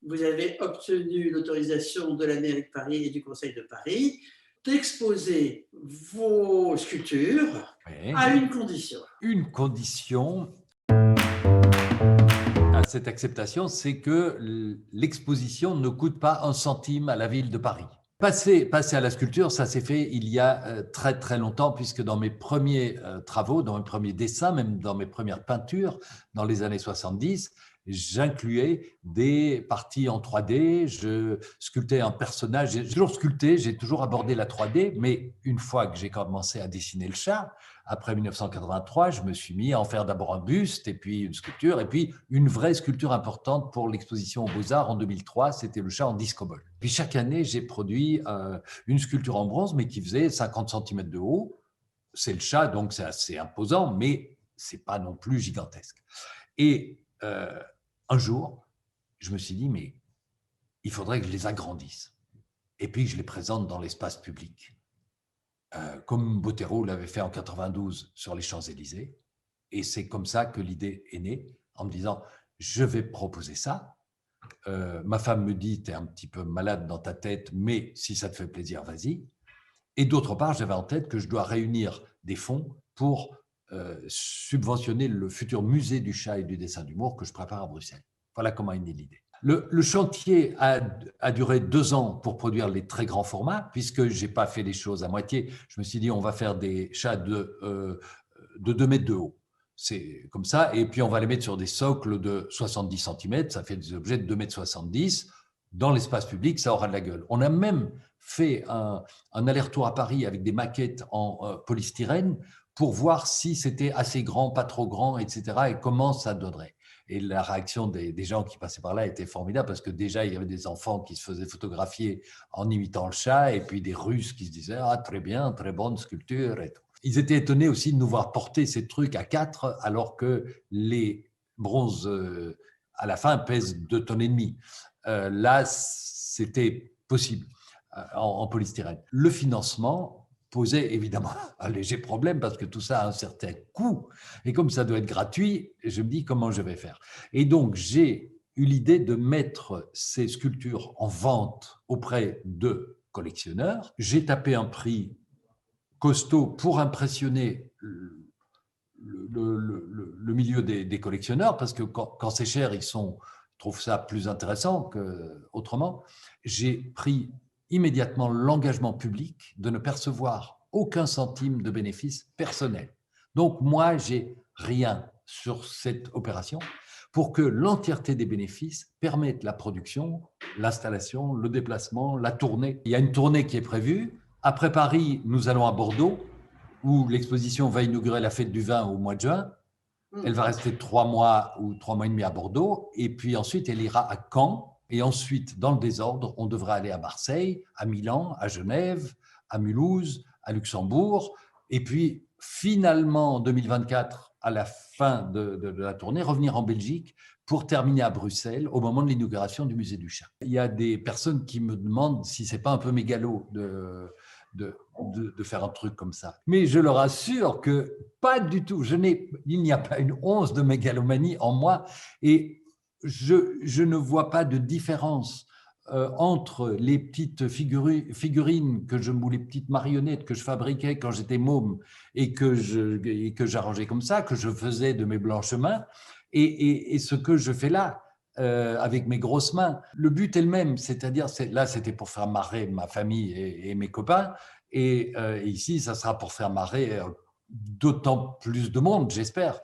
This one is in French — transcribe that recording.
vous avez obtenu l'autorisation de la mairie de Paris et du Conseil de Paris d'exposer vos sculptures Oui. à une condition. Une condition à cette acceptation, c'est que l'exposition ne coûte pas un centime à la ville de Paris. Passer à la sculpture, ça s'est fait il y a très très longtemps, puisque dans mes premiers travaux, dans mes premiers dessins, même dans mes premières peintures, dans les années 70, j'incluais des parties en 3D, je sculptais un personnage, j'ai toujours sculpté, j'ai toujours abordé la 3D, mais une fois que j'ai commencé à dessiner le chat, après 1983, je me suis mis à en faire d'abord un buste, et puis une sculpture, et puis une vraie sculpture importante pour l'exposition aux Beaux-Arts en 2003, c'était le chat en disco-ball. Puis chaque année, j'ai produit une sculpture en bronze, mais qui faisait 50 cm de haut. C'est le chat, donc c'est assez imposant, mais c'est pas non plus gigantesque. Et un jour, je me suis dit, mais il faudrait que je les agrandisse, et puis que je les présente dans l'espace public. Comme Botero l'avait fait en 92 sur les Champs-Élysées. Et c'est comme ça que l'idée est née, en me disant, je vais proposer ça. Ma femme me dit, tu es un petit peu malade dans ta tête, mais si ça te fait plaisir, vas-y. Et d'autre part, j'avais en tête que je dois réunir des fonds pour subventionner le futur musée du chat et du dessin d'humour que je prépare à Bruxelles. Voilà comment est née l'idée. Le chantier a duré 2 ans pour produire les très grands formats, puisque je n'ai pas fait les choses à moitié. Je me suis dit, on va faire des chats de 2 mètres de haut. C'est comme ça. Et puis, on va les mettre sur des socles de 70 cm. Ça fait des objets de 2,70 m. Dans l'espace public, ça aura de la gueule. On a même fait un aller-retour à Paris avec des maquettes en polystyrène pour voir si c'était assez grand, pas trop grand, etc. et comment ça donnerait. Et la réaction des gens qui passaient par là était formidable, parce que déjà, il y avait des enfants qui se faisaient photographier en imitant le chat, et puis des Russes qui se disaient « Ah, très bien, très bonne sculpture » et tout. Ils étaient étonnés aussi de nous voir porter ces trucs à 4, alors que les bronzes, à la fin, pèsent 2,5 tonnes. Là, c'était possible en polystyrène. Le financement posait évidemment un léger problème, parce que tout ça a un certain coût. Et comme ça doit être gratuit, je me dis comment je vais faire. Et donc, j'ai eu l'idée de mettre ces sculptures en vente auprès de collectionneurs. J'ai tapé un prix costaud pour impressionner le milieu des collectionneurs, parce que quand c'est cher, ils trouvent ça plus intéressant qu'autrement. J'ai pris immédiatement l'engagement public de ne percevoir aucun centime de bénéfice personnel. Donc moi, j'ai rien sur cette opération, pour que l'entièreté des bénéfices permettent la production, l'installation, le déplacement, la tournée. Il y a une tournée qui est prévue. Après Paris, nous allons à Bordeaux, où l'exposition va inaugurer la fête du vin au mois de juin. Elle va rester 3 mois ou 3 mois et demi à Bordeaux, et puis ensuite elle ira à Caen, et ensuite, dans le désordre, on devra aller à Marseille, à Milan, à Genève, à Mulhouse, à Luxembourg, et puis finalement en 2024, à la fin de la tournée, revenir en Belgique pour terminer à Bruxelles au moment de l'inauguration du musée du chat. Il y a des personnes qui me demandent si ce n'est pas un peu mégalo de faire un truc comme ça. Mais je leur assure que pas du tout. Il n'y a pas une once de mégalomanie en moi, et je ne vois pas de différence entre les petites figurines ou les petites marionnettes que je fabriquais quand j'étais môme et que j'arrangeais comme ça, que je faisais de mes blanches mains, et ce que je fais là. Avec mes grosses mains. Le but est le même, c'est-à-dire, là c'était pour faire marrer ma famille et mes copains, et ici ça sera pour faire marrer d'autant plus de monde, j'espère.